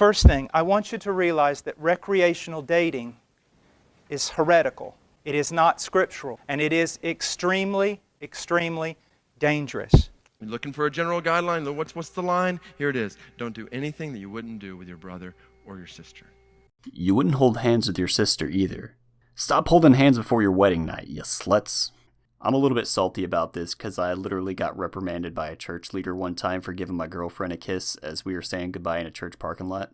First thing, I want you to realize that recreational dating is heretical. It is not scriptural, and it is extremely, extremely dangerous. You're looking for a general guideline? What's the line? Here it is. Don't do anything that you wouldn't do with your brother or your sister. You wouldn't hold hands with your sister either. Stop holding hands before your wedding night, you sluts. I'm a little bit salty about this because I literally got reprimanded by a church leader one time for giving my girlfriend a kiss as we were saying goodbye in a church parking lot.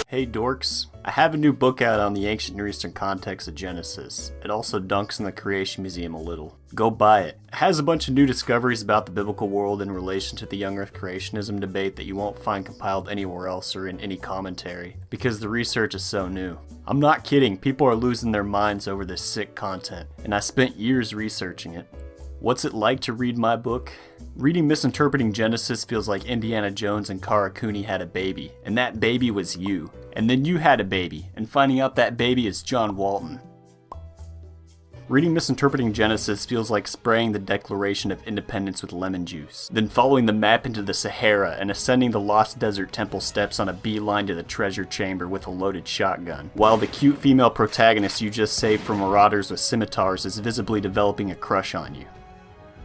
Hey dorks, I have a new book out on the ancient Near Eastern context of Genesis. It also dunks in the Creation Museum a little. Go buy it. It has a bunch of new discoveries about the biblical world in relation to the young earth creationism debate that you won't find compiled anywhere else or in any commentary, because the research is so new. I'm not kidding, people are losing their minds over this sick content, and I spent years researching it. What's it like to read my book? Reading Misinterpreting Genesis feels like Indiana Jones and Kara Cooney had a baby, and that baby was you. And then you had a baby, and finding out that baby is John Walton. Reading Misinterpreting Genesis feels like spraying the Declaration of Independence with lemon juice, then following the map into the Sahara and ascending the Lost Desert Temple steps on a beeline to the treasure chamber with a loaded shotgun, while the cute female protagonist you just saved from marauders with scimitars is visibly developing a crush on you.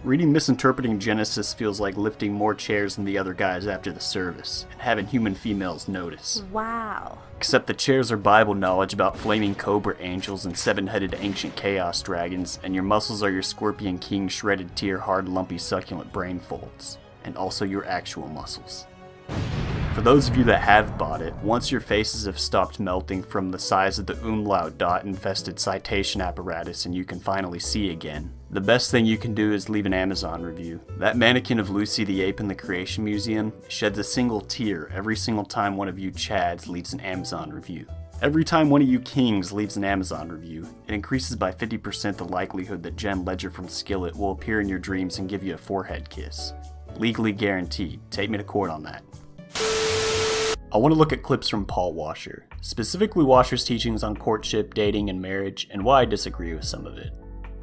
Reading Misinterpreting Genesis feels like lifting more chairs than the other guys after the service, and having human females notice. Wow. Except the chairs are Bible knowledge about flaming cobra angels and seven-headed ancient chaos dragons, and your muscles are your Scorpion King shredded tear hard lumpy succulent brain folds, and also your actual muscles. For those of you that have bought it, once your faces have stopped melting from the size of the umlaut dot infested citation apparatus and you can finally see again, the best thing you can do is leave an Amazon review. That mannequin of Lucy the Ape in the Creation Museum sheds a single tear every single time one of you Chads leaves an Amazon review. Every time one of you Kings leaves an Amazon review, it increases by 50% the likelihood that Jen Ledger from Skillet will appear in your dreams and give you a forehead kiss. Legally guaranteed. Take me to court on that. I want to look at clips from Paul Washer, specifically Washer's teachings on courtship, dating, and marriage, and why I disagree with some of it.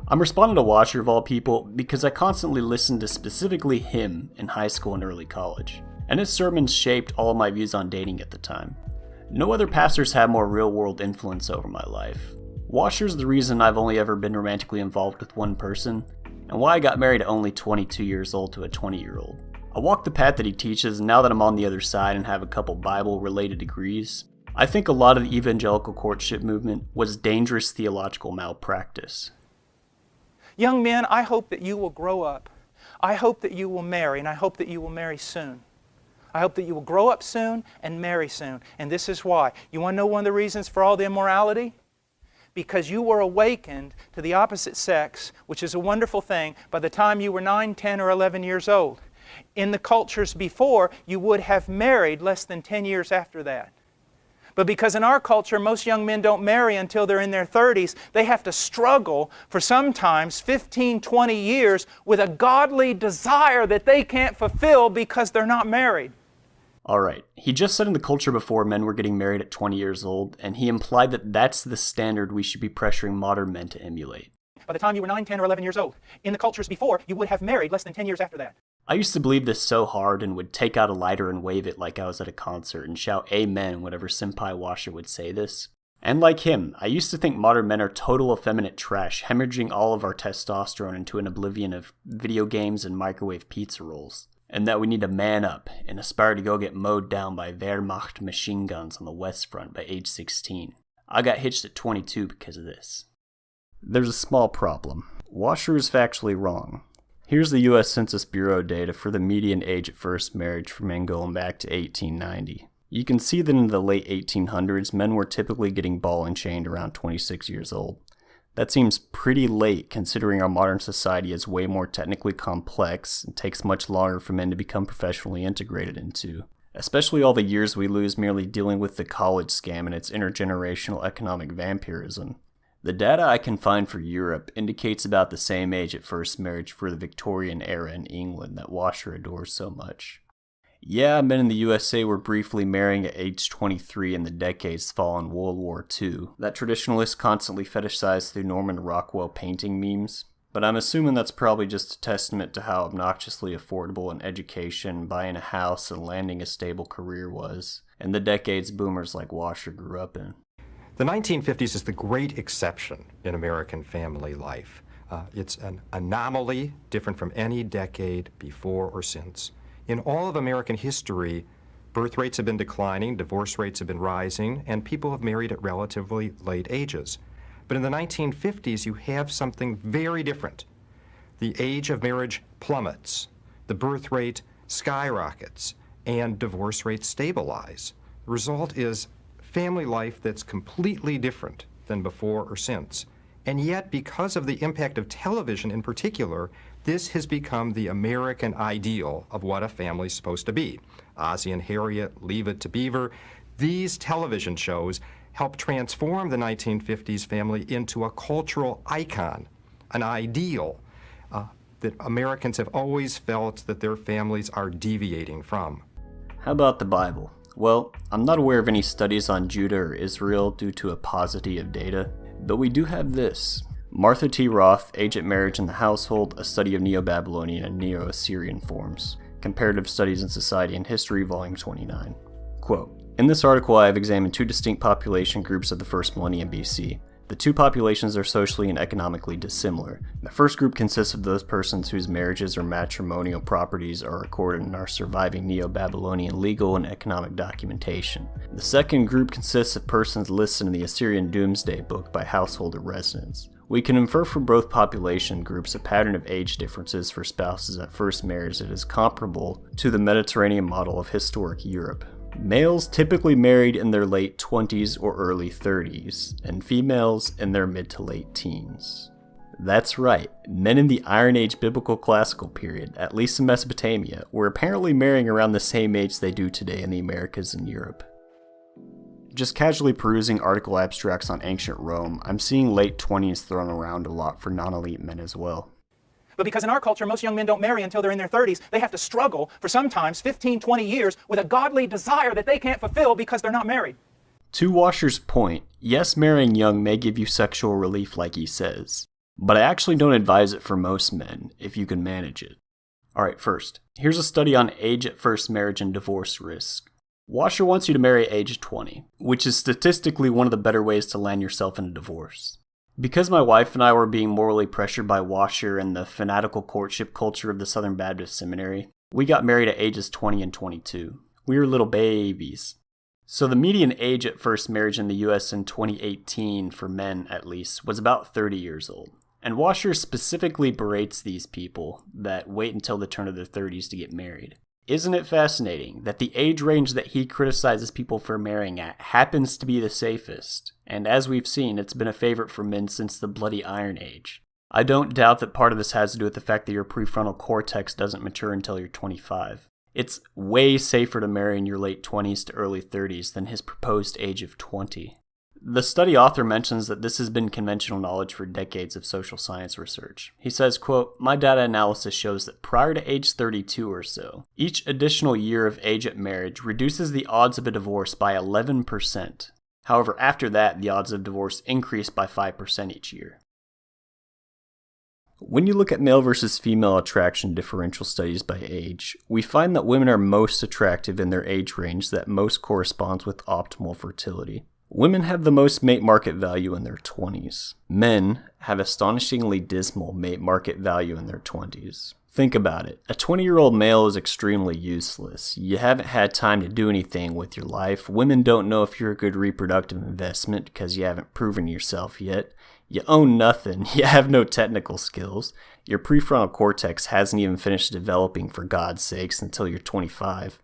I'm responding to Washer of all people because I constantly listened to specifically him in high school and early college, and his sermons shaped all of my views on dating at the time. No other pastors have more real-world influence over my life. Washer's the reason I've only ever been romantically involved with one person, and why I got married at only 22 years old to a 20-year-old. I walk the path that he teaches, and now that I'm on the other side and have a couple Bible-related degrees, I think a lot of the evangelical courtship movement was dangerous theological malpractice. Young men, I hope that you will grow up. I hope that you will marry, and I hope that you will marry soon. I hope that you will grow up soon and marry soon. And this is why. You want to know one of the reasons for all the immorality? Because you were awakened to the opposite sex, which is a wonderful thing, by the time you were 9, 10, or 11 years old. In the cultures before, you would have married less than 10 years after that. But because in our culture, most young men don't marry until they're in their 30s, they have to struggle for sometimes 15, 20 years with a godly desire that they can't fulfill because they're not married. Alright, he just said in the culture before men were getting married at 20 years old, and he implied that that's the standard we should be pressuring modern men to emulate. By the time you were 9, 10, or 11 years old. In the cultures before, you would have married less than 10 years after that. I used to believe this so hard and would take out a lighter and wave it like I was at a concert and shout amen whenever Senpai Washer would say this. And like him, I used to think modern men are total effeminate trash, hemorrhaging all of our testosterone into an oblivion of video games and microwave pizza rolls. And that we need to man up and aspire to go get mowed down by Wehrmacht machine guns on the West Front by age 16. I got hitched at 22 because of this. There's a small problem. Washer is factually wrong. Here's the US Census Bureau data for the median age at first marriage for men going back to 1890. You can see that in the late 1800s, men were typically getting ball and chained around 26 years old. That seems pretty late considering our modern society is way more technically complex and takes much longer for men to become professionally integrated into. Especially all the years we lose merely dealing with the college scam and its intergenerational economic vampirism. The data I can find for Europe indicates about the same age at first marriage for the Victorian era in England that Washer adores so much. Yeah, men in the USA were briefly marrying at age 23 in the decades following World War II, that traditionalists constantly fetishize through Norman Rockwell painting memes, but I'm assuming that's probably just a testament to how obnoxiously affordable an education, buying a house, and landing a stable career was, and the decades boomers like Washer grew up in. The 1950s is the great exception in American family life. It's an anomaly different from any decade before or since. In all of American history, birth rates have been declining, divorce rates have been rising, and people have married at relatively late ages. But in the 1950s, you have something very different. The age of marriage plummets, the birth rate skyrockets, and divorce rates stabilize. The result is family life that's completely different than before or since. And yet, because of the impact of television in particular, this has become the American ideal of what a family's supposed to be. Ozzie and Harriet, Leave It to Beaver. These television shows helped transform the 1950s family into a cultural icon, an ideal that Americans have always felt that their families are deviating from. How about the Bible? Well, I'm not aware of any studies on Judah or Israel due to a paucity of data, but we do have this. Martha T. Roth, Age at Marriage in the Household, a study of Neo-Babylonian and Neo-Assyrian forms. Comparative Studies in Society and History, Volume 29. Quote, in this article I have examined two distinct population groups of the first millennium BC. The two populations are socially and economically dissimilar. The first group consists of those persons whose marriages or matrimonial properties are recorded in our surviving Neo-Babylonian legal and economic documentation. The second group consists of persons listed in the Assyrian Doomsday Book by householder residents. We can infer from both population groups a pattern of age differences for spouses at first marriage that is comparable to the Mediterranean model of historic Europe. Males typically married in their late 20s or early 30s, and females in their mid to late teens. That's right, men in the Iron Age biblical classical period, at least in Mesopotamia, were apparently marrying around the same age they do today in the Americas and Europe. Just casually perusing article abstracts on ancient Rome, I'm seeing late 20s thrown around a lot for non-elite men as well. But because in our culture, most young men don't marry until they're in their 30s, they have to struggle for sometimes 15, 20 years with a godly desire that they can't fulfill because they're not married. To Washer's point, yes, marrying young may give you sexual relief like he says, but I actually don't advise it for most men, if you can manage it. Alright, first, here's a study on age at first marriage and divorce risk. Washer wants you to marry at age 20, which is statistically one of the better ways to land yourself in a divorce. Because my wife and I were being morally pressured by Washer and the fanatical courtship culture of the Southern Baptist Seminary, we got married at ages 20 and 22. We were little babies. So the median age at first marriage in the US in 2018, for men at least, was about 30 years old. And Washer specifically berates these people that wait until the turn of their 30s to get married. Isn't it fascinating that the age range that he criticizes people for marrying at happens to be the safest? And as we've seen, it's been a favorite for men since the Bloody Iron Age. I don't doubt that part of this has to do with the fact that your prefrontal cortex doesn't mature until you're 25. It's way safer to marry in your late 20s to early 30s than his proposed age of 20. The study author mentions that this has been conventional knowledge for decades of social science research. He says, quote, my data analysis shows that prior to age 32 or so, each additional year of age at marriage reduces the odds of a divorce by 11%. However, after that, the odds of divorce increase by 5% each year. When you look at male versus female attraction differential studies by age, we find that women are most attractive in their age range that most corresponds with optimal fertility. Women have the most mate market value in their 20s. Men have astonishingly dismal mate market value in their 20s. Think about it. A 20-year-old male is extremely useless. You haven't had time to do anything with your life. Women don't know if you're a good reproductive investment because you haven't proven yourself yet. You own nothing. You have no technical skills. Your prefrontal cortex hasn't even finished developing, for God's sakes, until you're 25.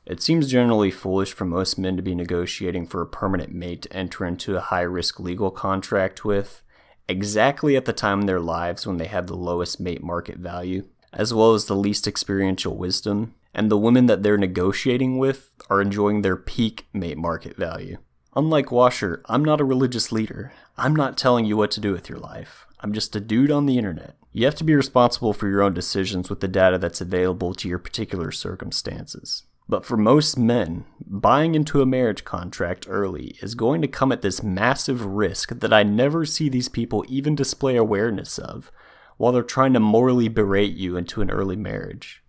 It seems generally foolish for most men to be negotiating for a permanent mate to enter into a high-risk legal contract with, exactly at the time in their lives when they have the lowest mate market value, as well as the least experiential wisdom, and the women that they're negotiating with are enjoying their peak mate market value. Unlike Washer, I'm not a religious leader. I'm not telling you what to do with your life. I'm just a dude on the internet. You have to be responsible for your own decisions with the data that's available to your particular circumstances. But for most men, buying into a marriage contract early is going to come at this massive risk that I never see these people even display awareness of, while they're trying to morally berate you into an early marriage.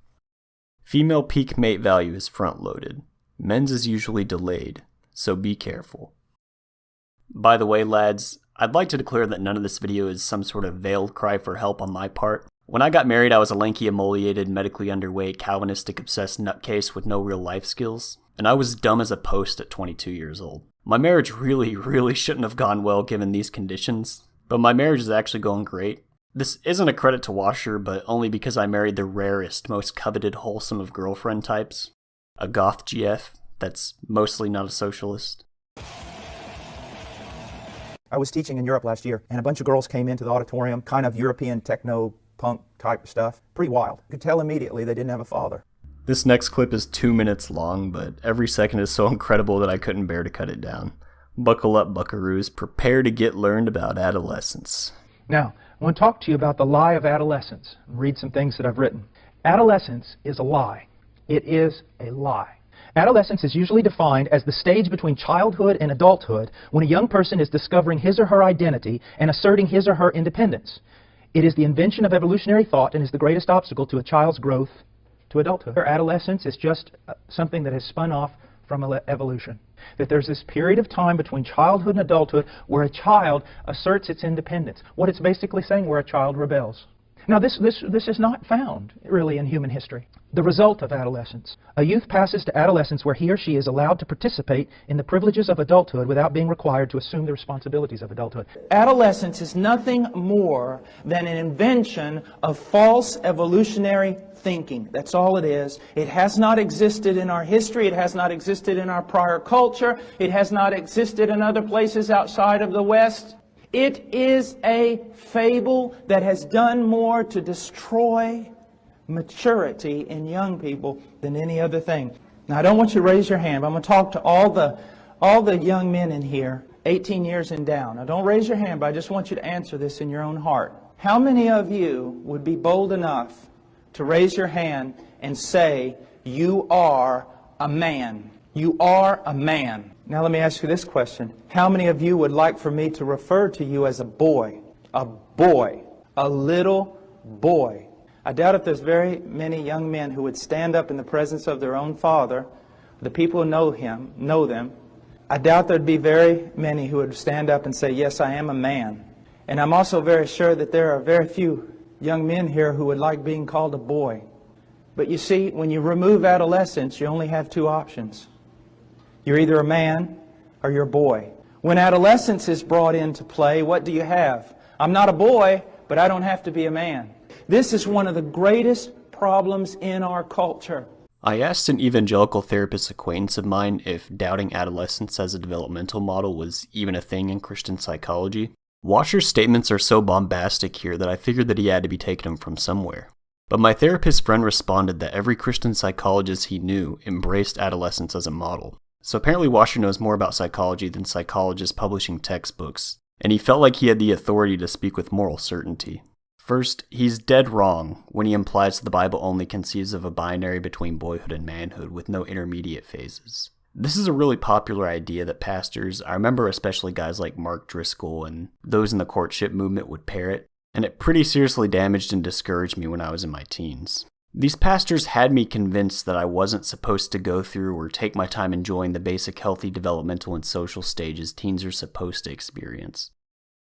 Female peak mate value is front-loaded. Men's is usually delayed, so be careful. By the way, lads, I'd like to declare that none of this video is some sort of veiled cry for help on my part. When I got married, I was a lanky, emoliated, medically underweight, Calvinistic obsessed nutcase with no real life skills, and I was dumb as a post at 22 years old. My marriage really shouldn't have gone well given these conditions, but my marriage is actually going great. This isn't a credit to Washer, but only because I married the rarest, most coveted, wholesome of girlfriend types. A goth GF that's mostly not a socialist. I was teaching in Europe last year, and a bunch of girls came into the auditorium, kind of European techno-punk type stuff. Pretty wild. You could tell immediately they didn't have a father. This next clip is 2 minutes long, but every second is so incredible that I couldn't bear to cut it down. Buckle up, buckaroos. Prepare to get learned about adolescence. Now, I want to talk to you about the lie of adolescence and read some things that I've written. Adolescence is a lie. It is a lie. Adolescence is usually defined as the stage between childhood and adulthood when a young person is discovering his or her identity and asserting his or her independence. It is the invention of evolutionary thought and is the greatest obstacle to a child's growth to adulthood. Adolescence is just something that has spun off from evolution. That there's this period of time between childhood and adulthood where a child asserts its independence. What it's basically saying, where a child rebels. Now this is not found really in human history. The result of adolescence. A youth passes to adolescence where he or she is allowed to participate in the privileges of adulthood without being required to assume the responsibilities of adulthood. Adolescence is nothing more than an invention of false evolutionary thinking. That's all it is. It has not existed in our history. It has not existed in our prior culture. It has not existed in other places outside of the West. It is a fable that has done more to destroy maturity in young people than any other thing. Now, I don't want you to raise your hand, but I'm going to talk to all the young men in here, 18 years and down. Now, don't raise your hand, but I just want you to answer this in your own heart. How many of you would be bold enough to raise your hand and say, you are a man? You are a man. Now let me ask you this question. How many of you would like for me to refer to you as a boy? A boy. A little boy. I doubt if there's very many young men who would stand up in the presence of their own father, the people who know them. I doubt there'd be very many who would stand up and say, yes, I am a man. And I'm also very sure that there are very few young men here who would like being called a boy. But you see, when you remove adolescence, you only have two options. You're either a man or you're a boy. When adolescence is brought into play, what do you have? I'm not a boy, but I don't have to be a man. This is one of the greatest problems in our culture. I asked an evangelical therapist acquaintance of mine if doubting adolescence as a developmental model was even a thing in Christian psychology. Washer's statements are so bombastic here that I figured that he had to be taking them from somewhere. But my therapist friend responded that every Christian psychologist he knew embraced adolescence as a model. So apparently Washer knows more about psychology than psychologists publishing textbooks, and he felt like he had the authority to speak with moral certainty. First, he's dead wrong when he implies the Bible only conceives of a binary between boyhood and manhood with no intermediate phases. This is a really popular idea that pastors, I remember especially guys like Mark Driscoll and those in the Courtship movement would parrot, and it pretty seriously damaged and discouraged me when I was in my teens. These pastors had me convinced that I wasn't supposed to go through or take my time enjoying the basic healthy developmental and social stages teens are supposed to experience.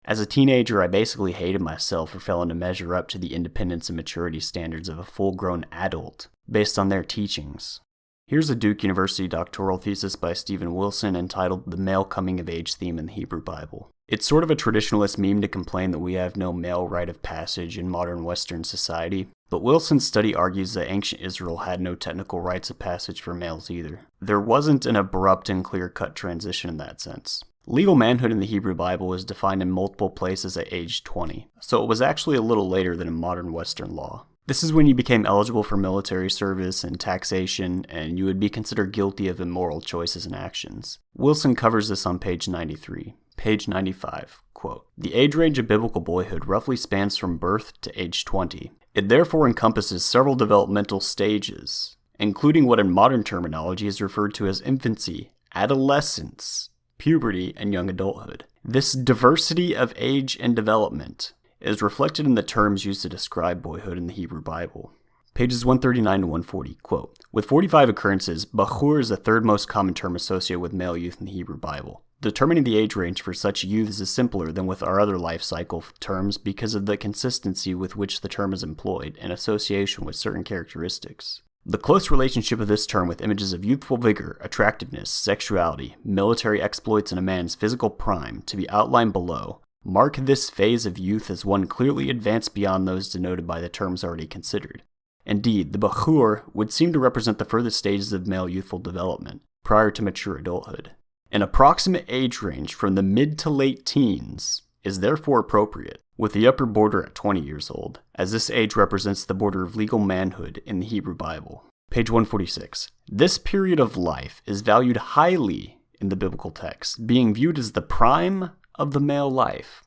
As a teenager, I basically hated myself for failing to measure up to the independence and maturity standards of a full-grown adult based on their teachings. Here's a Duke University doctoral thesis by Stephen Wilson entitled The Male Coming of Age Theme in the Hebrew Bible. It's sort of a traditionalist meme to complain that we have no male rite of passage in modern Western society, but Wilson's study argues that ancient Israel had no technical rites of passage for males either. There wasn't an abrupt and clear-cut transition in that sense. Legal manhood in the Hebrew Bible is defined in multiple places at age 20, so it was actually a little later than in modern Western law. This is when you became eligible for military service and taxation, and you would be considered guilty of immoral choices and actions. Wilson covers this on page 93. Page 95, quote, "The age range of biblical boyhood roughly spans from birth to age 20. It therefore encompasses several developmental stages, including what in modern terminology is referred to as infancy, adolescence, puberty, and young adulthood. This diversity of age and development is reflected in the terms used to describe boyhood in the Hebrew Bible. Pages 139 to 140, quote, with 45 occurrences, Bachur is the third most common term associated with male youth in the Hebrew Bible. Determining the age range for such youths is simpler than with our other life cycle terms because of the consistency with which the term is employed and association with certain characteristics. The close relationship of this term with images of youthful vigor, attractiveness, sexuality, military exploits, and a man's physical prime, to be outlined below, mark this phase of youth as one clearly advanced beyond those denoted by the terms already considered. Indeed, the Bachur would seem to represent the furthest stages of male youthful development, prior to mature adulthood. An approximate age range from the mid to late teens is therefore appropriate, with the upper border at 20 years old, as this age represents the border of legal manhood in the Hebrew Bible. Page 146. This period of life is valued highly in the biblical text, being viewed as the prime of the male life,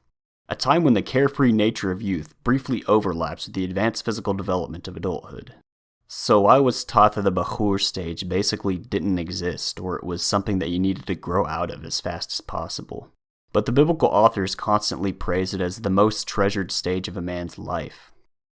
a time when the carefree nature of youth briefly overlaps with the advanced physical development of adulthood. So I was taught that the Bachur stage basically didn't exist, or it was something that you needed to grow out of as fast as possible. But the biblical authors constantly praise it as the most treasured stage of a man's life.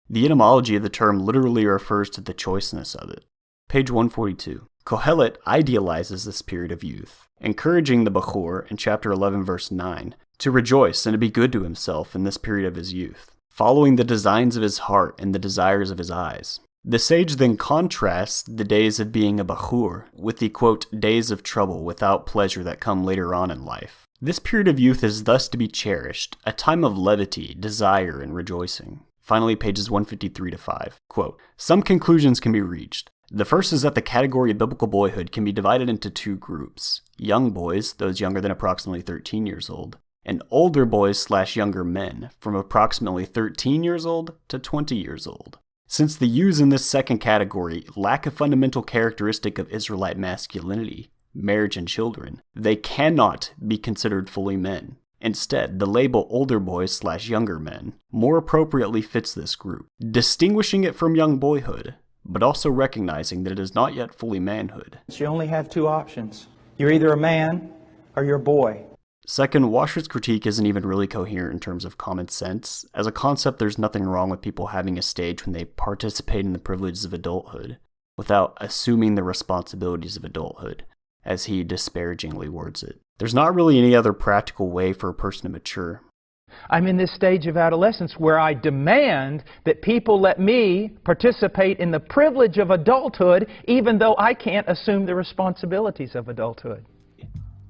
The etymology of the term literally refers to the choiceness of it. Page 142. Kohelet idealizes this period of youth, encouraging the Bachur in chapter 11 verse 9 to rejoice and to be good to himself in this period of his youth, following the designs of his heart and the desires of his eyes. The sage then contrasts the days of being a Bachur with the, quote, days of trouble without pleasure that come later on in life. This period of youth is thus to be cherished, a time of levity, desire, and rejoicing. Finally, pages 153 to 5. Quote, some conclusions can be reached. The first is that the category of biblical boyhood can be divided into two groups. Young boys, those younger than approximately 13 years old, and older boys/younger men, from approximately 13 years old to 20 years old. Since the youths in this second category lack a fundamental characteristic of Israelite masculinity, marriage and children, they cannot be considered fully men. Instead, the label older boys/younger men more appropriately fits this group, distinguishing it from young boyhood, but also recognizing that it is not yet fully manhood. You only have two options. You're either a man or you're a boy. Second, Washer's critique isn't even really coherent in terms of common sense. As a concept, there's nothing wrong with people having a stage when they participate in the privileges of adulthood, without assuming the responsibilities of adulthood, as he disparagingly words it. There's not really any other practical way for a person to mature. I'm in this stage of adolescence where I demand that people let me participate in the privilege of adulthood, even though I can't assume the responsibilities of adulthood.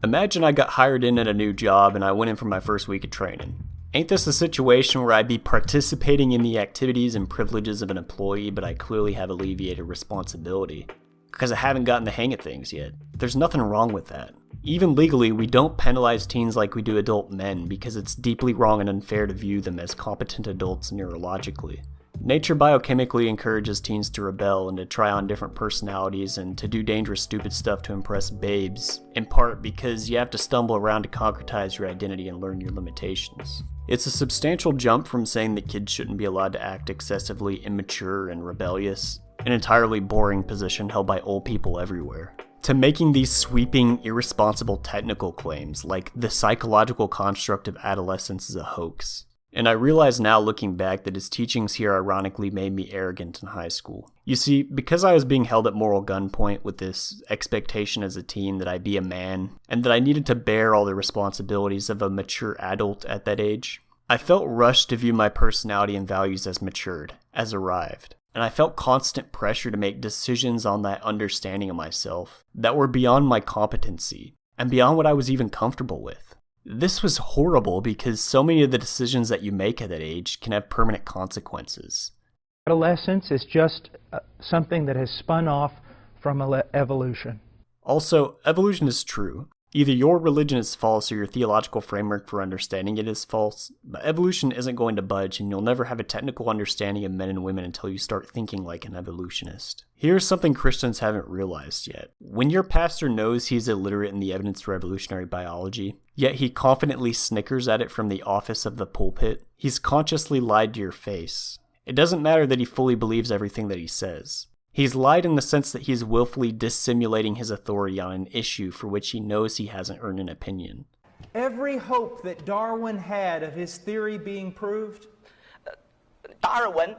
Imagine I got hired in at a new job and I went in for my first week of training. Ain't this a situation where I'd be participating in the activities and privileges of an employee, but I clearly have alleviated responsibility? Because I haven't gotten the hang of things yet. There's nothing wrong with that. Even legally, we don't penalize teens like we do adult men because it's deeply wrong and unfair to view them as competent adults neurologically. Nature biochemically encourages teens to rebel and to try on different personalities and to do dangerous, stupid stuff to impress babes, in part because you have to stumble around to concretize your identity and learn your limitations. It's a substantial jump from saying that kids shouldn't be allowed to act excessively immature and rebellious, an entirely boring position held by old people everywhere, to making these sweeping, irresponsible technical claims like the psychological construct of adolescence is a hoax. And I realize now looking back that his teachings here ironically made me arrogant in high school. You see, because I was being held at moral gunpoint with this expectation as a teen that I be a man, and that I needed to bear all the responsibilities of a mature adult at that age, I felt rushed to view my personality and values as matured, as arrived. And I felt constant pressure to make decisions on that understanding of myself that were beyond my competency, and beyond what I was even comfortable with. This was horrible because so many of the decisions that you make at that age can have permanent consequences. Adolescence is just something that has spun off from evolution. Also, evolution is true. Either your religion is false or your theological framework for understanding it is false, but evolution isn't going to budge and you'll never have a technical understanding of men and women until you start thinking like an evolutionist. Here's something Christians haven't realized yet. When your pastor knows he's illiterate in the evidence for evolutionary biology, yet he confidently snickers at it from the office of the pulpit, he's consciously lied to your face. It doesn't matter that he fully believes everything that he says. He's lied in the sense that he's willfully dissimulating his authority on an issue for which he knows he hasn't earned an opinion. Every hope that Darwin had of his theory being proved, Darwin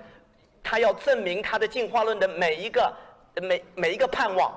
他要证明他的进化论的每一个盼望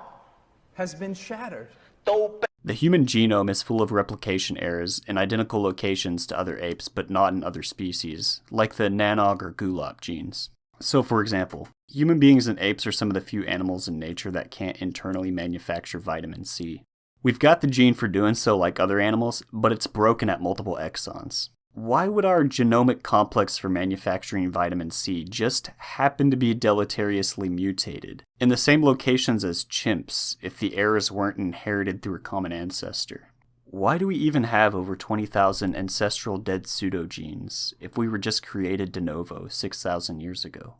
has been shattered. 都被 The human genome is full of replication errors in identical locations to other apes, but not in other species, like the nanog or gulop genes. So, for example, human beings and apes are some of the few animals in nature that can't internally manufacture vitamin C. We've got the gene for doing so like other animals, but it's broken at multiple exons. Why would our genomic complex for manufacturing vitamin C just happen to be deleteriously mutated in the same locations as chimps if the errors weren't inherited through a common ancestor? Why do we even have over 20,000 ancestral dead pseudogenes if we were just created de novo 6,000 years ago?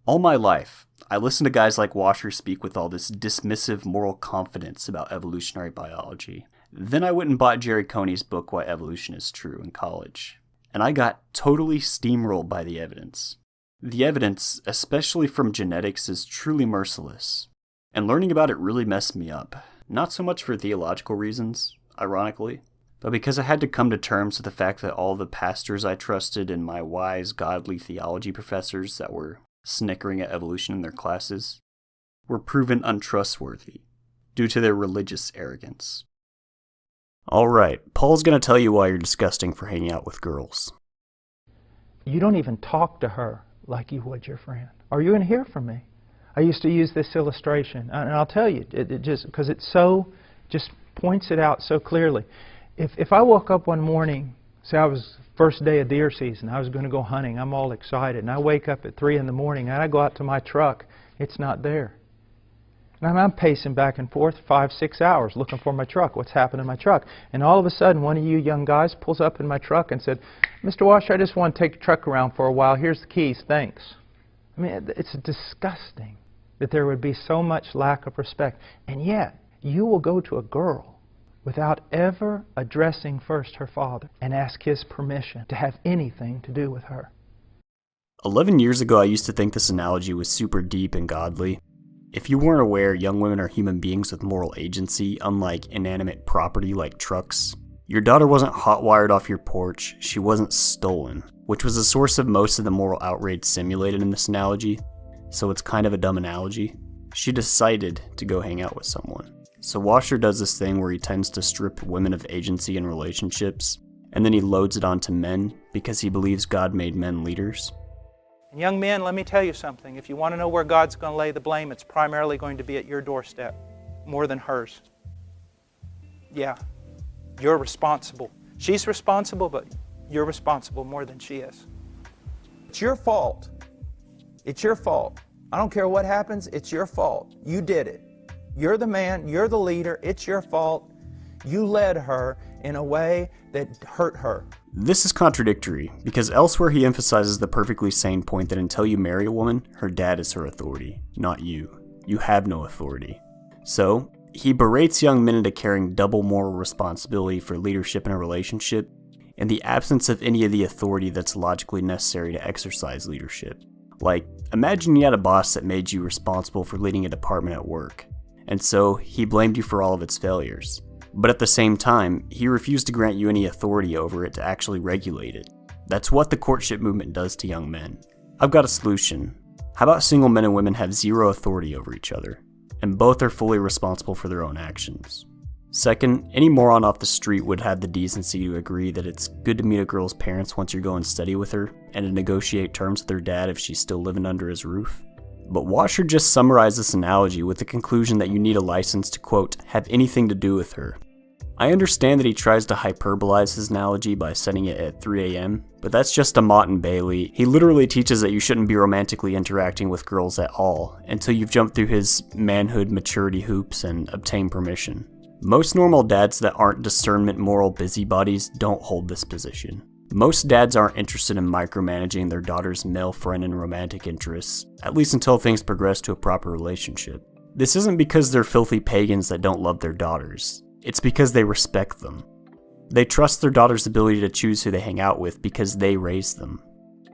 All my life, I listened to guys like Washer speak with all this dismissive moral confidence about evolutionary biology. Then I went and bought Jerry Coney's book, Why Evolution is True, in college. And I got totally steamrolled by the evidence. The evidence, especially from genetics, is truly merciless. And learning about it really messed me up. Not so much for theological reasons, ironically, but because I had to come to terms with the fact that all the pastors I trusted and my wise, godly theology professors that were snickering at evolution in their classes were proven untrustworthy due to their religious arrogance. Alright, Paul's gonna tell you why you're disgusting for hanging out with girls. You don't even talk to her like you would your friend. Are you going to hear from me? I used to use this illustration, and I'll tell you, it just, because it so, just points it out so clearly. If I woke up one morning, say I was first day of deer season, I was going to go hunting, I'm all excited, and I wake up at 3 in the morning, and I go out to my truck, it's not there. And I'm pacing back and forth 5, 6 hours looking for my truck. What's happened in my truck? And all of a sudden, one of you young guys pulls up in my truck and said, Mr. Washer, I just want to take the truck around for a while. Here's the keys. Thanks. I mean, it's disgusting that there would be so much lack of respect. And yet, you will go to a girl without ever addressing first her father and ask his permission to have anything to do with her. 11 years ago, I used to think this analogy was super deep and godly. If you weren't aware, young women are human beings with moral agency, unlike inanimate property like trucks. Your daughter wasn't hot-wired off your porch, she wasn't stolen, which was the source of most of the moral outrage simulated in this analogy, so it's kind of a dumb analogy. She decided to go hang out with someone. So Washer does this thing where he tends to strip women of agency in relationships, and then he loads it onto men because he believes God made men leaders. And young men, let me tell you something. If you want to know where God's going to lay the blame, it's primarily going to be at your doorstep, more than hers. Yeah, you're responsible. She's responsible, but you're responsible more than she is. It's your fault. It's your fault. I don't care what happens, it's your fault. You did it. You're the man, you're the leader, it's your fault. You led her in a way that hurt her. This is contradictory, because elsewhere he emphasizes the perfectly sane point that until you marry a woman, her dad is her authority, not you. You have no authority. So, he berates young men into carrying double moral responsibility for leadership in a relationship, in the absence of any of the authority that's logically necessary to exercise leadership. Like, imagine you had a boss that made you responsible for leading a department at work, and so he blamed you for all of its failures. But at the same time, he refused to grant you any authority over it to actually regulate it. That's what the courtship movement does to young men. I've got a solution. How about single men and women have zero authority over each other, and both are fully responsible for their own actions? Second, any moron off the street would have the decency to agree that it's good to meet a girl's parents once you're going steady with her, and to negotiate terms with her dad if she's still living under his roof. But Washer just summarized this analogy with the conclusion that you need a license to, quote, have anything to do with her. I understand that he tries to hyperbolize his analogy by setting it at 3 a.m., but that's just a Mott and Bailey. He literally teaches that you shouldn't be romantically interacting with girls at all until you've jumped through his manhood maturity hoops and obtained permission. Most normal dads that aren't discernment moral busybodies don't hold this position. Most dads aren't interested in micromanaging their daughter's male friend and romantic interests, at least until things progress to a proper relationship. This isn't because they're filthy pagans that don't love their daughters. It's because they respect them. They trust their daughter's ability to choose who they hang out with because they raised them.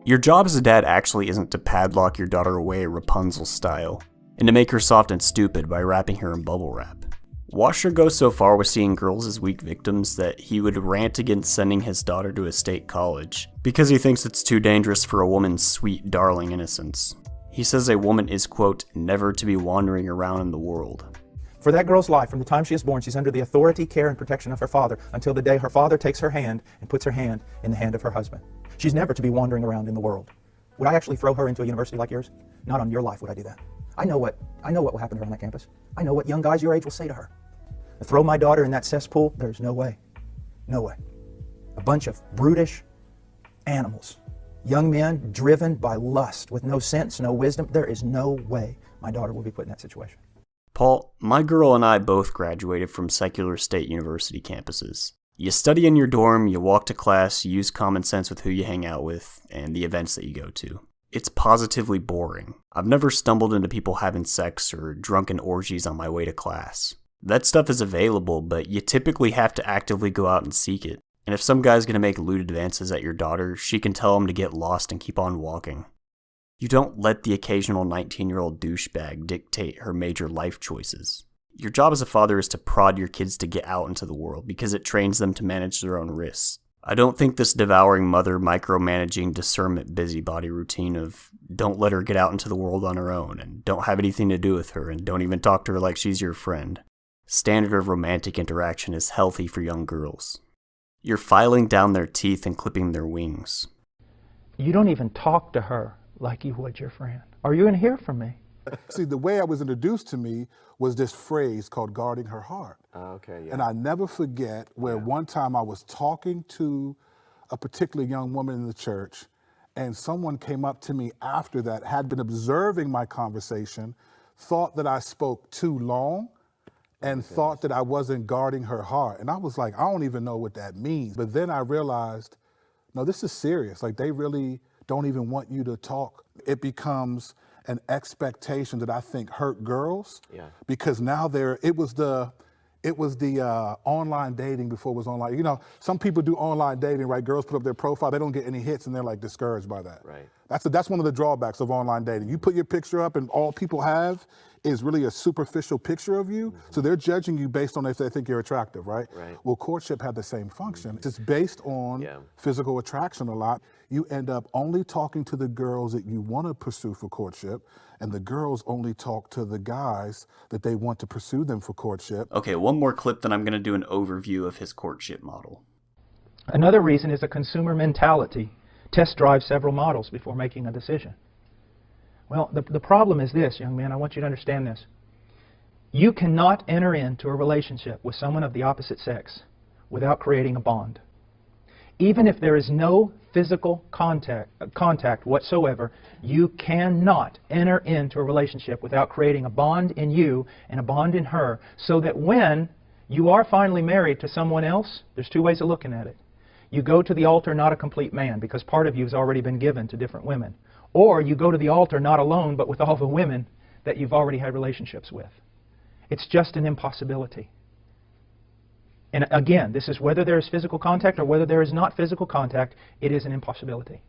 Your job as a dad actually isn't to padlock your daughter away Rapunzel style, and to make her soft and stupid by wrapping her in bubble wrap. Washer goes so far with seeing girls as weak victims that he would rant against sending his daughter to a state college because he thinks it's too dangerous for a woman's sweet, darling innocence. He says a woman is, quote, never to be wandering around in the world. For that girl's life, from the time she is born, she's under the authority, care, and protection of her father until the day her father takes her hand and puts her hand in the hand of her husband. She's never to be wandering around in the world. Would I actually throw her into a university like yours? Not on your life would I do that. I know what will happen to her on that campus. I know what young guys your age will say to her. Throw my daughter in that cesspool? There's no way. No way. A bunch of brutish animals. Young men driven by lust with no sense, no wisdom. There is no way my daughter will be put in that situation. Paul, my girl and I both graduated from secular state university campuses. You study in your dorm, you walk to class, you use common sense with who you hang out with, and the events that you go to. It's positively boring. I've never stumbled into people having sex or drunken orgies on my way to class. That stuff is available, but you typically have to actively go out and seek it. And if some guy's gonna make lewd advances at your daughter, she can tell him to get lost and keep on walking. You don't let the occasional 19-year-old douchebag dictate her major life choices. Your job as a father is to prod your kids to get out into the world because it trains them to manage their own risks. I don't think this devouring mother micromanaging discernment busybody routine of don't let her get out into the world on her own and don't have anything to do with her and don't even talk to her like she's your friend. Standard of romantic interaction is healthy for young girls. You're filing down their teeth and clipping their wings. You don't even talk to her like you would your friend. Are you going to hear from me? See, the way I was introduced to me was this phrase called guarding her heart. Okay, yeah. And I never forget where one time I was talking to a particular young woman in the church, and someone came up to me after that, had been observing my conversation, thought that I spoke too long, and thought that I wasn't guarding her heart. And I was like, I don't even know what that means. But then I realized, no, this is serious. Like, they really don't even want you to talk. It becomes an expectation that I think hurt girls, because now it was the online dating before it was online. You know, some people do online dating, right? Girls put up their profile, they don't get any hits, and they're like discouraged by that. Right. That's one of the drawbacks of online dating. You put your picture up, and all people have is really a superficial picture of you. So they're judging you based on if they think you're attractive, right? Right. Well, courtship had the same function. It's based on physical attraction a lot. You end up only talking to the girls that you want to pursue for courtship, and the girls only talk to the guys that they want to pursue them for courtship. Okay, one more clip, then I'm going to do an overview of his courtship model. Another reason is a consumer mentality. Test drive several models before making a decision. Well, the problem is this, young man. I want you to understand this. You cannot enter into a relationship with someone of the opposite sex without creating a bond. Even if there is no physical contact whatsoever, you cannot enter into a relationship without creating a bond in you and a bond in her, so that when you are finally married to someone else, there's two ways of looking at it. You go to the altar not a complete man, because part of you has already been given to different women. Or you go to the altar not alone, but with all the women that you've already had relationships with. It's just an impossibility. And again, this is whether there is physical contact or whether there is not physical contact, it is an impossibility.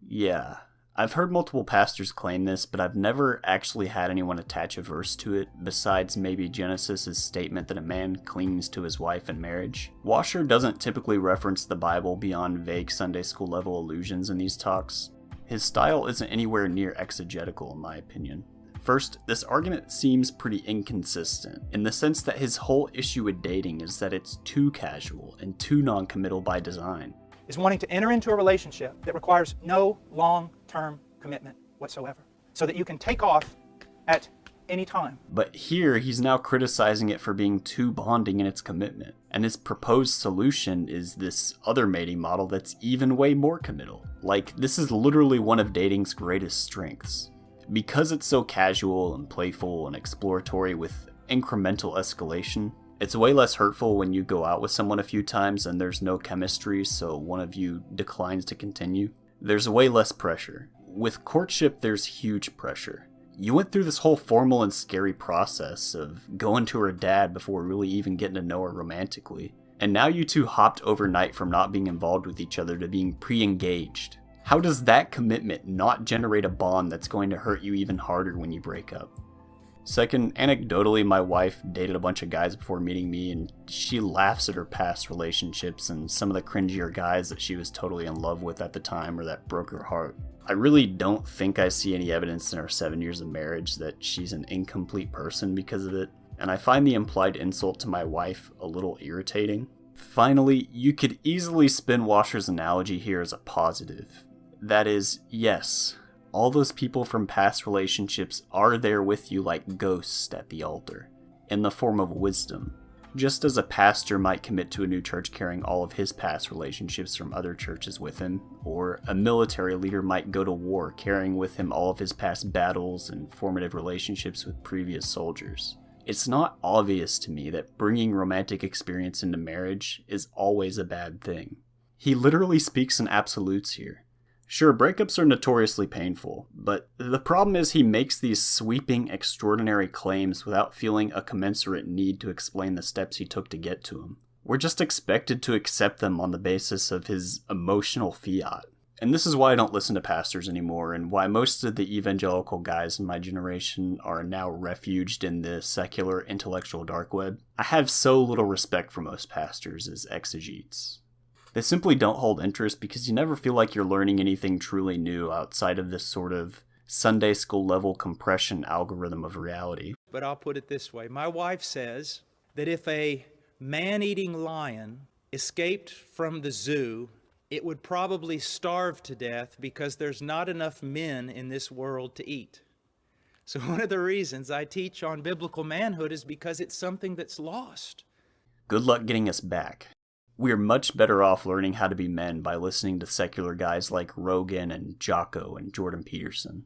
Yeah, I've heard multiple pastors claim this, but I've never actually had anyone attach a verse to it, besides maybe Genesis' statement that a man clings to his wife in marriage. Washer doesn't typically reference the Bible beyond vague Sunday school level allusions in these talks. His style isn't anywhere near exegetical in my opinion. First, this argument seems pretty inconsistent, in the sense that his whole issue with dating is that it's too casual and too non-committal by design. Is wanting to enter into a relationship that requires no long-term commitment whatsoever, so that you can take off at any time. But here, he's now criticizing it for being too bonding in its commitment, and his proposed solution is this other mating model that's even way more committal. Like, this is literally one of dating's greatest strengths. Because it's so casual and playful and exploratory with incremental escalation, it's way less hurtful when you go out with someone a few times and there's no chemistry, so one of you declines to continue. There's way less pressure. With courtship, there's huge pressure. You went through this whole formal and scary process of going to her dad before really even getting to know her romantically. And now you two hopped overnight from not being involved with each other to being pre-engaged. How does that commitment not generate a bond that's going to hurt you even harder when you break up? Second, anecdotally, my wife dated a bunch of guys before meeting me, and she laughs at her past relationships and some of the cringier guys that she was totally in love with at the time or that broke her heart. I really don't think I see any evidence in our 7 years of marriage that she's an incomplete person because of it, and I find the implied insult to my wife a little irritating. Finally, you could easily spin Washer's analogy here as a positive. That is, yes, all those people from past relationships are there with you like ghosts at the altar, in the form of wisdom. Just as a pastor might commit to a new church carrying all of his past relationships from other churches with him, or a military leader might go to war carrying with him all of his past battles and formative relationships with previous soldiers. It's not obvious to me that bringing romantic experience into marriage is always a bad thing. He literally speaks in absolutes here. Sure, breakups are notoriously painful, but the problem is he makes these sweeping, extraordinary claims without feeling a commensurate need to explain the steps he took to get to them. We're just expected to accept them on the basis of his emotional fiat. And this is why I don't listen to pastors anymore, and why most of the evangelical guys in my generation are now refuged in the secular intellectual dark web. I have so little respect for most pastors as exegetes. They simply don't hold interest because you never feel like you're learning anything truly new outside of this sort of Sunday school level compression algorithm of reality. But I'll put it this way. My wife says that if a man-eating lion escaped from the zoo, it would probably starve to death because there's not enough men in this world to eat. So one of the reasons I teach on biblical manhood is because it's something that's lost. Good luck getting us back. We're much better off learning how to be men by listening to secular guys like Rogan and Jocko and Jordan Peterson.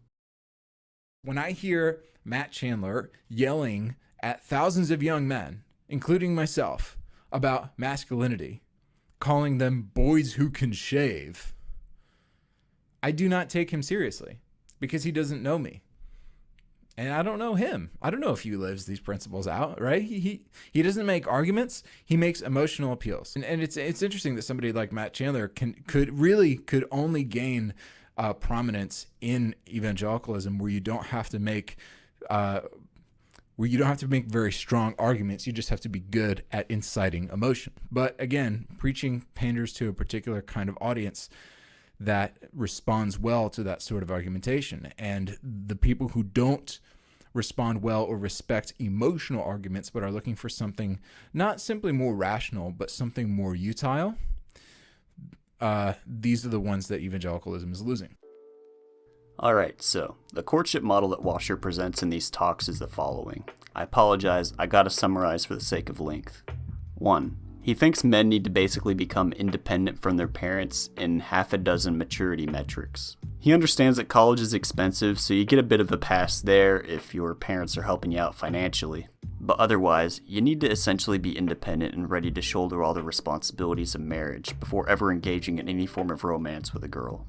When I hear Matt Chandler yelling at thousands of young men, including myself, about masculinity, calling them boys who can shave, I do not take him seriously because he doesn't know me. And I don't know him. I don't know if he lives these principles out, right? He doesn't make arguments. He makes emotional appeals. And it's interesting that somebody like Matt Chandler could only gain prominence in evangelicalism where you don't have to make very strong arguments. You just have to be good at inciting emotion. But again, preaching panders to a particular kind of audience that responds well to that sort of argumentation. And the people who don't respond well or respect emotional arguments but are looking for something not simply more rational but something more utile, these are the ones that evangelicalism is losing. Alright, so the courtship model that Washer presents in these talks is the following. I apologize, I gotta summarize for the sake of length. 1. He thinks men need to basically become independent from their parents in half a dozen maturity metrics. He understands that college is expensive, so you get a bit of a pass there if your parents are helping you out financially. But otherwise, you need to essentially be independent and ready to shoulder all the responsibilities of marriage before ever engaging in any form of romance with a girl.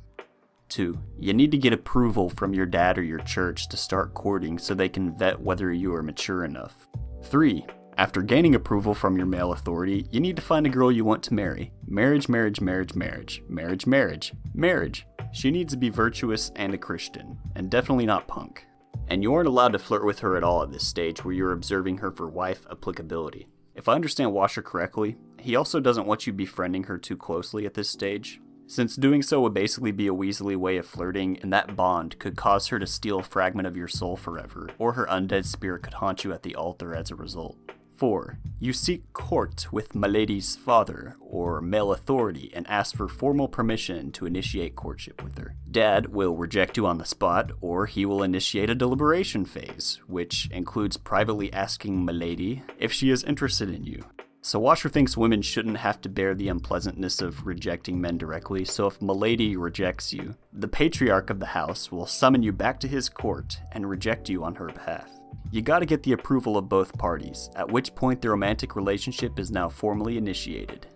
2. You need to get approval from your dad or your church to start courting so they can vet whether you are mature enough. 3. After gaining approval from your male authority, you need to find a girl you want to marry. Marriage, marriage, marriage, marriage. Marriage, marriage. Marriage. She needs to be virtuous and a Christian, and definitely not punk. And you aren't allowed to flirt with her at all at this stage where you're observing her for wife applicability. If I understand Washer correctly, he also doesn't want you befriending her too closely at this stage, since doing so would basically be a weaselly way of flirting, and that bond could cause her to steal a fragment of your soul forever, or her undead spirit could haunt you at the altar as a result. 4. You seek court with Milady's father, or male authority, and ask for formal permission to initiate courtship with her. Dad will reject you on the spot, or he will initiate a deliberation phase, which includes privately asking Milady if she is interested in you. So Washer thinks women shouldn't have to bear the unpleasantness of rejecting men directly, so if Milady rejects you, the patriarch of the house will summon you back to his court and reject you on her behalf. You gotta get the approval of both parties, at which point the romantic relationship is now formally initiated.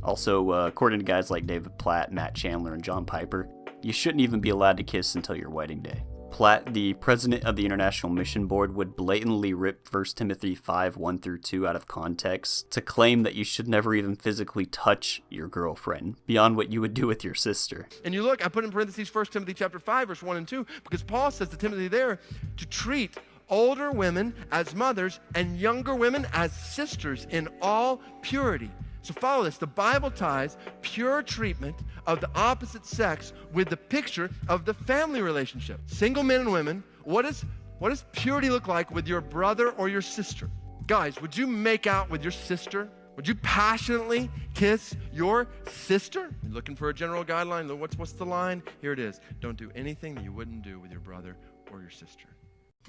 Also, according to guys like David Platt, Matt Chandler, and John Piper, you shouldn't even be allowed to kiss until your wedding day. Platt, the president of the International Mission Board, would blatantly rip 1 Timothy 5:1-2 out of context to claim that you should never even physically touch your girlfriend, beyond what you would do with your sister. And you look, I put in parentheses 1 Timothy chapter 5, verse 1 and 2, because Paul says to Timothy there to treat older women as mothers and younger women as sisters in all purity. So follow this. The Bible ties pure treatment of the opposite sex with the picture of the family relationship. Single men and women, what does purity look like with your brother or your sister? Guys, would you make out with your sister? Would you passionately kiss your sister? You're looking for a general guideline? What's the line? Here it is. Don't do anything that you wouldn't do with your brother or your sister.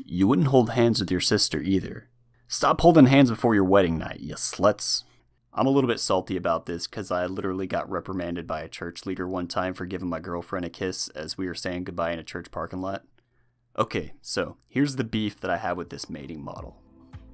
You wouldn't hold hands with your sister either. Stop holding hands before your wedding night, you sluts. I'm a little bit salty about this because I literally got reprimanded by a church leader one time for giving my girlfriend a kiss as we were saying goodbye in a church parking lot. Okay, so here's the beef that I have with this mating model.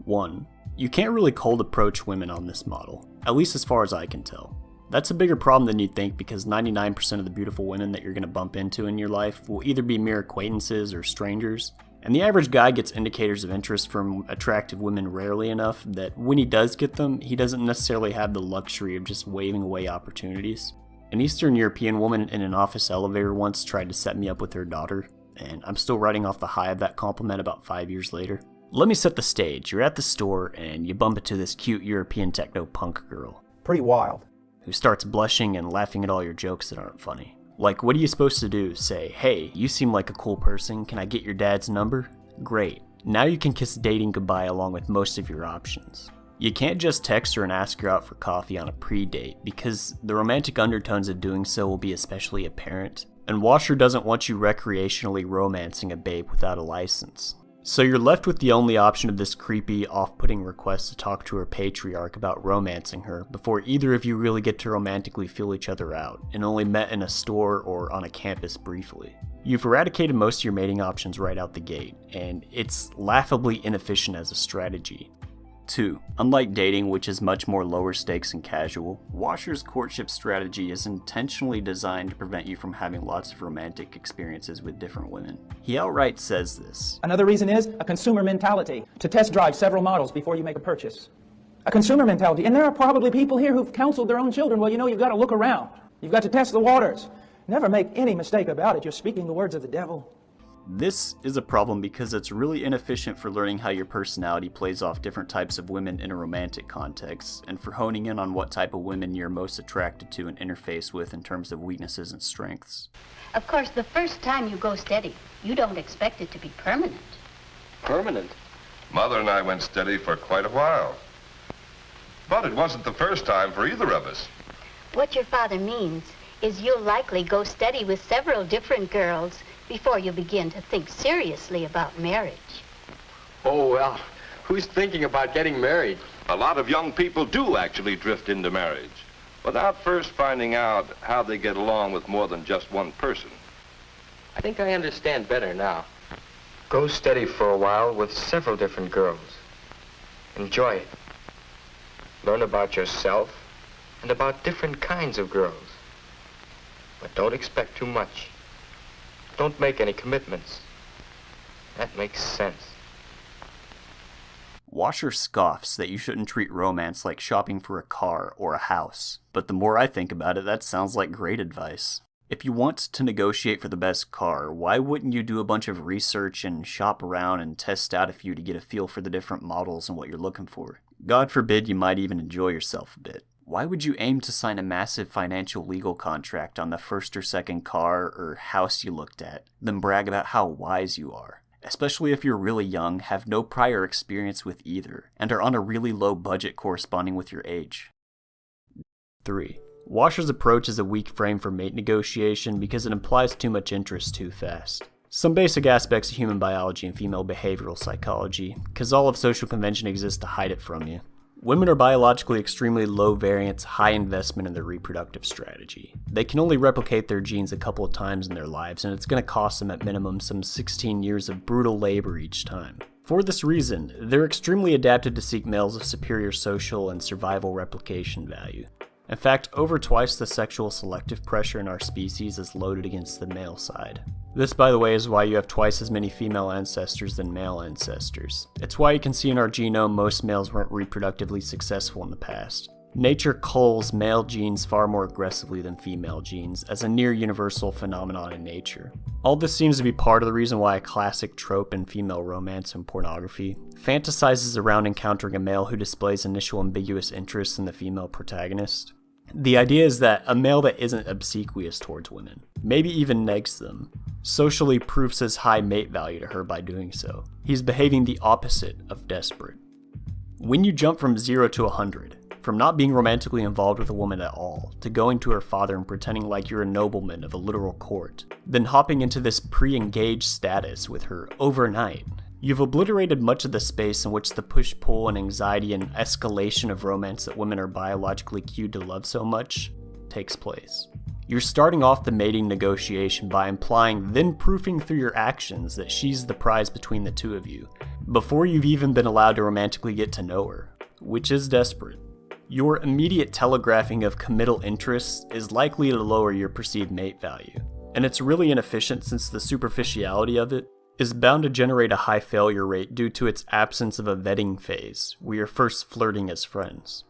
1. You can't really cold approach women on this model, at least as far as I can tell. That's a bigger problem than you'd think because 99% of the beautiful women that you're going to bump into in your life will either be mere acquaintances or strangers. And the average guy gets indicators of interest from attractive women rarely enough that when he does get them, he doesn't necessarily have the luxury of just waving away opportunities. An Eastern European woman in an office elevator once tried to set me up with her daughter, and I'm still riding off the high of that compliment about 5 years later. Let me set the stage. You're at the store and you bump into this cute European techno-punk girl. Pretty wild. Who starts blushing and laughing at all your jokes that aren't funny. Like, what are you supposed to do? Say, hey, you seem like a cool person, can I get your dad's number? Great. Now you can kiss dating goodbye along with most of your options. You can't just text her and ask her out for coffee on a pre-date, because the romantic undertones of doing so will be especially apparent, and Washer doesn't want you recreationally romancing a babe without a license. So you're left with the only option of this creepy, off-putting request to talk to her patriarch about romancing her before either of you really get to romantically feel each other out, and only met in a store or on a campus briefly. You've eradicated most of your mating options right out the gate, and it's laughably inefficient as a strategy. 2. Unlike dating, which is much more lower stakes and casual, Washer's courtship strategy is intentionally designed to prevent you from having lots of romantic experiences with different women. He outright says this. Another reason is a consumer mentality, to test drive several models before you make a purchase. A consumer mentality, and there are probably people here who've counseled their own children, well, you know, you've got to look around. You've got to test the waters. Never make any mistake about it. You're speaking the words of the devil. This is a problem because it's really inefficient for learning how your personality plays off different types of women in a romantic context, and for honing in on what type of women you're most attracted to and interface with in terms of weaknesses and strengths. Of course, the first time you go steady, you don't expect it to be permanent. Permanent? Mother and I went steady for quite a while. But it wasn't the first time for either of us. What your father means is you'll likely go steady with several different girls before you begin to think seriously about marriage. Oh, well, who's thinking about getting married? A lot of young people do actually drift into marriage without first finding out how they get along with more than just one person. I think I understand better now. Go steady for a while with several different girls. Enjoy it. Learn about yourself and about different kinds of girls. But don't expect too much. Don't make any commitments. That makes sense. Washer scoffs that you shouldn't treat romance like shopping for a car or a house, but the more I think about it, that sounds like great advice. If you want to negotiate for the best car, why wouldn't you do a bunch of research and shop around and test out a few to get a feel for the different models and what you're looking for? God forbid you might even enjoy yourself a bit. Why would you aim to sign a massive financial legal contract on the first or second car or house you looked at, then brag about how wise you are? Especially if you're really young, have no prior experience with either, and are on a really low budget corresponding with your age. 3. Washer's approach is a weak frame for mate negotiation because it implies too much interest too fast. Some basic aspects of human biology and female behavioral psychology, because all of social convention exists to hide it from you. Women are biologically extremely low variance, high investment in their reproductive strategy. They can only replicate their genes a couple of times in their lives, and it's going to cost them at minimum some 16 years of brutal labor each time. For this reason, they're extremely adapted to seek males of superior social and survival replication value. In fact, over twice the sexual selective pressure in our species is loaded against the male side. This, by the way, is why you have twice as many female ancestors than male ancestors. It's why you can see in our genome most males weren't reproductively successful in the past. Nature culls male genes far more aggressively than female genes, as a near universal phenomenon in nature. All this seems to be part of the reason why a classic trope in female romance and pornography fantasizes around encountering a male who displays initial ambiguous interest in the female protagonist. The idea is that a male that isn't obsequious towards women, maybe even negs them, socially proves his high mate value to her by doing so. He's behaving the opposite of desperate. When you jump from 0 to 100, from not being romantically involved with a woman at all, to going to her father and pretending like you're a nobleman of a literal court, then hopping into this pre-engaged status with her overnight, you've obliterated much of the space in which the push-pull and anxiety and escalation of romance that women are biologically cued to love so much takes place. You're starting off the mating negotiation by implying, then proofing through your actions, that she's the prize between the two of you, before you've even been allowed to romantically get to know her, which is desperate. Your immediate telegraphing of committal interests is likely to lower your perceived mate value, and it's really inefficient since the superficiality of it is bound to generate a high failure rate due to its absence of a vetting phase, where you're first flirting as friends.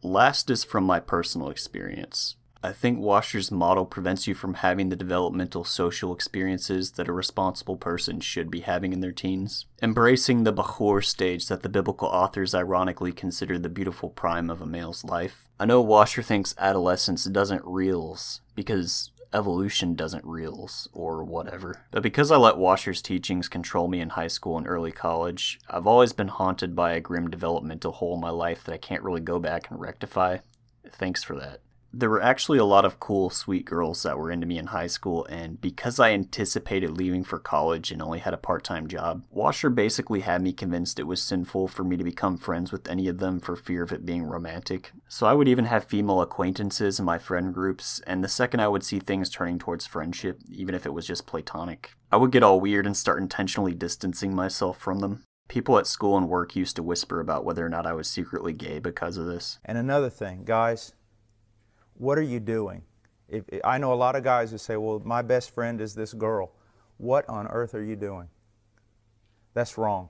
Last is from my personal experience. I think Washer's model prevents you from having the developmental social experiences that a responsible person should be having in their teens, embracing the bachur stage that the biblical authors ironically consider the beautiful prime of a male's life. I know Washer thinks adolescence doesn't reals, because evolution doesn't reals, or whatever. But because I let Washer's teachings control me in high school and early college, I've always been haunted by a grim developmental hole in my life that I can't really go back and rectify. Thanks for that. There were actually a lot of cool, sweet girls that were into me in high school, and because I anticipated leaving for college and only had a part-time job, Washer basically had me convinced it was sinful for me to become friends with any of them for fear of it being romantic. So I would even have female acquaintances in my friend groups, and the second I would see things turning towards friendship, even if it was just platonic, I would get all weird and start intentionally distancing myself from them. People at school and work used to whisper about whether or not I was secretly gay because of this. And another thing, guys, what are you doing? I know a lot of guys who say, well, my best friend is this girl. What on earth are you doing? That's wrong.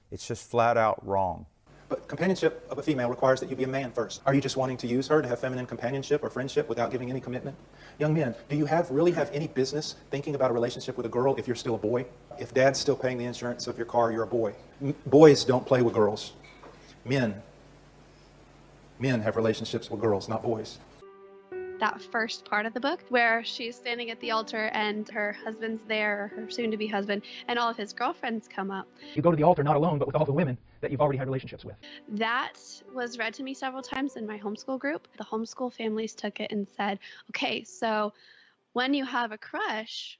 It's just flat out wrong. But companionship of a female requires that you be a man first. Are you just wanting to use her to have feminine companionship or friendship without giving any commitment? Young men, do you really have any business thinking about a relationship with a girl if you're still a boy? If dad's still paying the insurance of your car, you're a boy. Boys don't play with girls. Men have relationships with girls, not boys. That first part of the book where she's standing at the altar and her husband's there, her soon-to-be husband, and all of his girlfriends come up. You go to the altar not alone, but with all the women that you've already had relationships with. That was read to me several times in my homeschool group. The homeschool families took it and said, okay, so when you have a crush,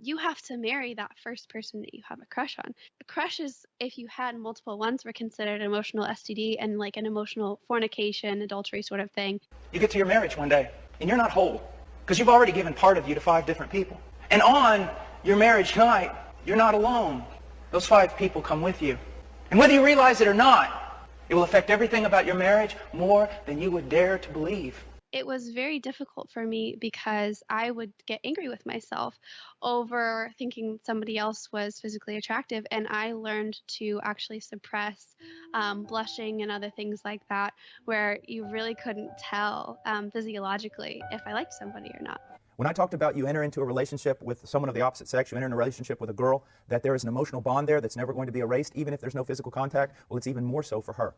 you have to marry that first person that you have a crush on. Crushes, if you had multiple ones, were considered an emotional STD and like an emotional fornication, adultery sort of thing. You get to your marriage one day, and you're not whole, because you've already given part of you to 5 different people. And on your marriage night, you're not alone. Those 5 people come with you. And whether you realize it or not, it will affect everything about your marriage more than you would dare to believe. It was very difficult for me because I would get angry with myself over thinking somebody else was physically attractive, and I learned to actually suppress blushing and other things like that, where you really couldn't tell physiologically if I liked somebody or not. When I talked about you enter into a relationship with someone of the opposite sex, you enter in a relationship with a girl, that there is an emotional bond there that's never going to be erased, even if there's no physical contact, well, it's even more so for her.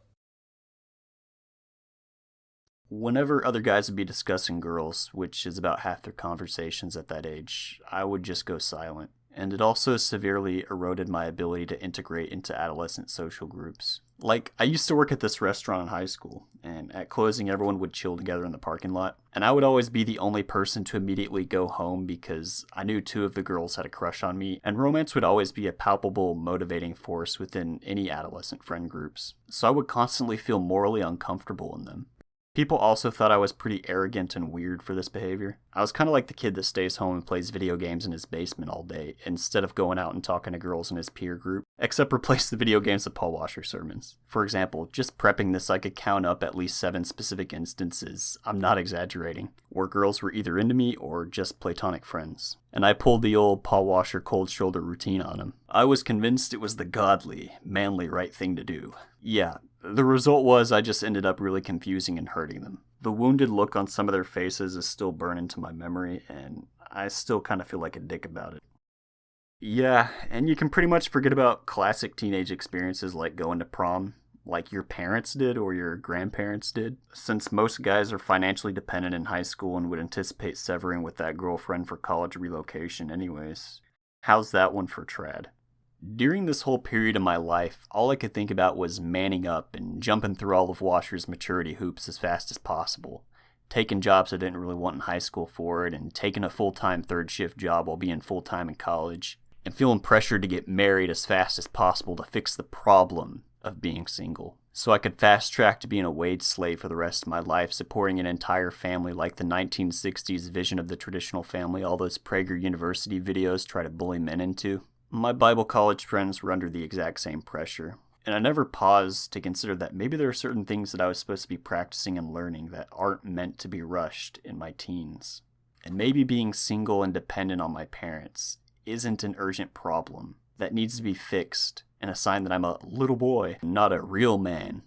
Whenever other guys would be discussing girls, which is about half their conversations at that age, I would just go silent. And it also severely eroded my ability to integrate into adolescent social groups. Like, I used to work at this restaurant in high school, and at closing everyone would chill together in the parking lot. And I would always be the only person to immediately go home because I knew 2 of the girls had a crush on me, and romance would always be a palpable motivating force within any adolescent friend groups. So I would constantly feel morally uncomfortable in them. People also thought I was pretty arrogant and weird for this behavior. I was kind of like the kid that stays home and plays video games in his basement all day, instead of going out and talking to girls in his peer group, except replace the video games with Paul Washer sermons. For example, just prepping this, I could count up at least 7 specific instances, I'm not exaggerating, where girls were either into me or just platonic friends. And I pulled the old Paul Washer cold shoulder routine on him. I was convinced it was the godly, manly right thing to do. Yeah, The result was I just ended up really confusing and hurting them. The wounded look on some of their faces is still burned into my memory, and I still kind of feel like a dick about it. Yeah, and you can pretty much forget about classic teenage experiences like going to prom, like your parents did or your grandparents did, since most guys are financially dependent in high school and would anticipate severing with that girlfriend for college relocation anyways. How's that one for trad? During this whole period of my life, all I could think about was manning up and jumping through all of Washer's maturity hoops as fast as possible, taking jobs I didn't really want in high school for it, and taking a full-time third shift job while being full-time in college, and feeling pressured to get married as fast as possible to fix the problem of being single, so I could fast-track to being a wage slave for the rest of my life, supporting an entire family like the 1960s vision of the traditional family all those Prager University videos try to bully men into. My Bible college friends were under the exact same pressure, and I never paused to consider that maybe there are certain things that I was supposed to be practicing and learning that aren't meant to be rushed in my teens. And maybe being single and dependent on my parents isn't an urgent problem that needs to be fixed, and a sign that I'm a little boy, not a real man.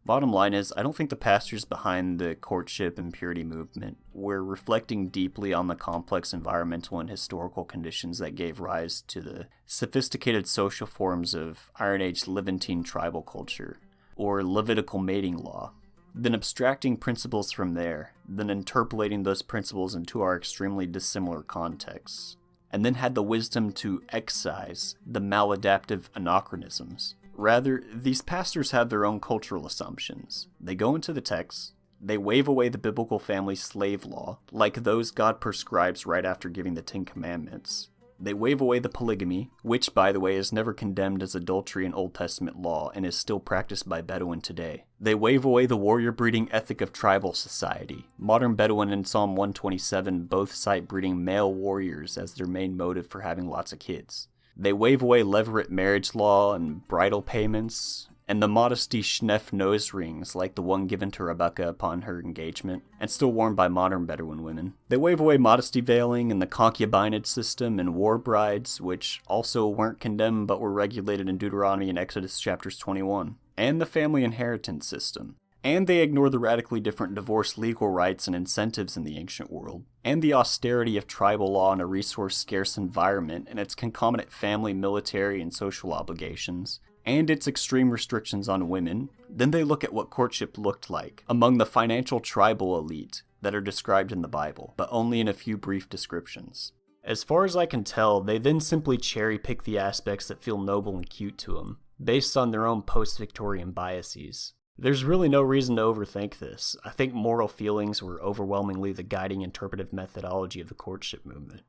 Bottom line is, I don't think the pastors behind the courtship and purity movement were reflecting deeply on the complex environmental and historical conditions that gave rise to the sophisticated social forms of Iron Age Levantine tribal culture, or Levitical mating law, then abstracting principles from there, then interpolating those principles into our extremely dissimilar contexts, and then had the wisdom to excise the maladaptive anachronisms. Rather, these pastors have their own cultural assumptions. They go into the text, they wave away the biblical family slave law, like those God prescribes right after giving the Ten Commandments. They wave away the polygamy, which, by the way, is never condemned as adultery in Old Testament law and is still practiced by Bedouin today. They wave away the warrior breeding ethic of tribal society. Modern Bedouin and Psalm 127 both cite breeding male warriors as their main motive for having lots of kids. They wave away levirate marriage law and bridal payments, and the modesty schneff nose rings like the one given to Rebecca upon her engagement, and still worn by modern Bedouin women. They wave away modesty veiling and the concubinage system and war brides, which also weren't condemned but were regulated in Deuteronomy and Exodus chapters 21, and the family inheritance system. And they ignore the radically different divorce legal rights and incentives in the ancient world, and the austerity of tribal law in a resource-scarce environment and its concomitant family, military, and social obligations, and its extreme restrictions on women. Then they look at what courtship looked like among the financial tribal elite that are described in the Bible, but only in a few brief descriptions. As far as I can tell, they then simply cherry-pick the aspects that feel noble and cute to them, based on their own post-Victorian biases. There's really no reason to overthink this. I think moral feelings were overwhelmingly the guiding interpretive methodology of the courtship movement.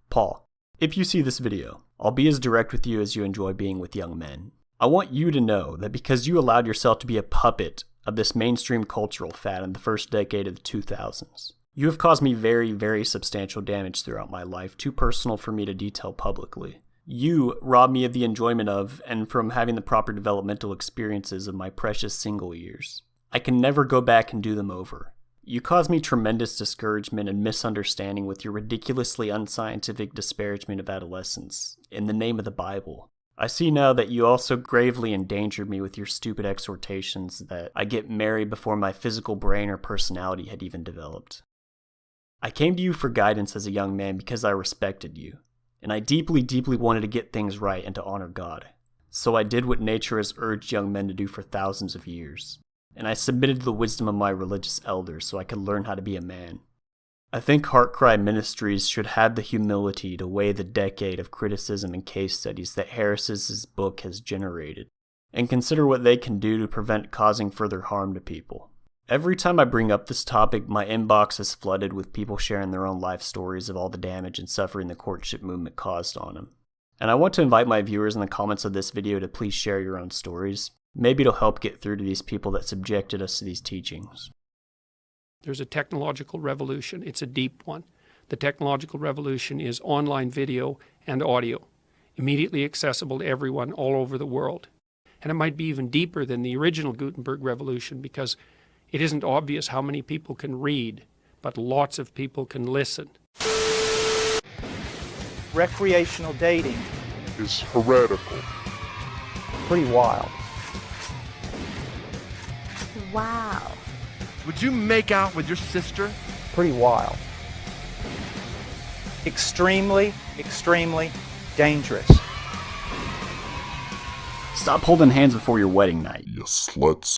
Paul, if you see this video, I'll be as direct with you as you enjoy being with young men. I want you to know that because you allowed yourself to be a puppet of this mainstream cultural fad in the first decade of the 2000s, you have caused me very, very substantial damage throughout my life, too personal for me to detail publicly. You robbed me of the enjoyment of and from having the proper developmental experiences of my precious single years. I can never go back and do them over. You caused me tremendous discouragement and misunderstanding with your ridiculously unscientific disparagement of adolescence in the name of the Bible. I see now that you also gravely endangered me with your stupid exhortations that I get married before my physical brain or personality had even developed. I came to you for guidance as a young man because I respected you. And I deeply, deeply wanted to get things right and to honor God. So I did what nature has urged young men to do for thousands of years. And I submitted to the wisdom of my religious elders so I could learn how to be a man. I think Heartcry Ministries should have the humility to weigh the decade of criticism and case studies that Harris's book has generated, and consider what they can do to prevent causing further harm to people. Every time I bring up this topic, my inbox is flooded with people sharing their own life stories of all the damage and suffering the courtship movement caused on them. And I want to invite my viewers in the comments of this video to please share your own stories. Maybe it'll help get through to these people that subjected us to these teachings. There's a technological revolution. It's a deep one. The technological revolution is online video and audio, immediately accessible to everyone all over the world. And it might be even deeper than the original Gutenberg revolution because it isn't obvious how many people can read, but lots of people can listen. Recreational dating is heretical. Pretty wild. Wow. Would you make out with your sister? Pretty wild. Extremely, extremely dangerous. Stop holding hands before your wedding night. You sluts.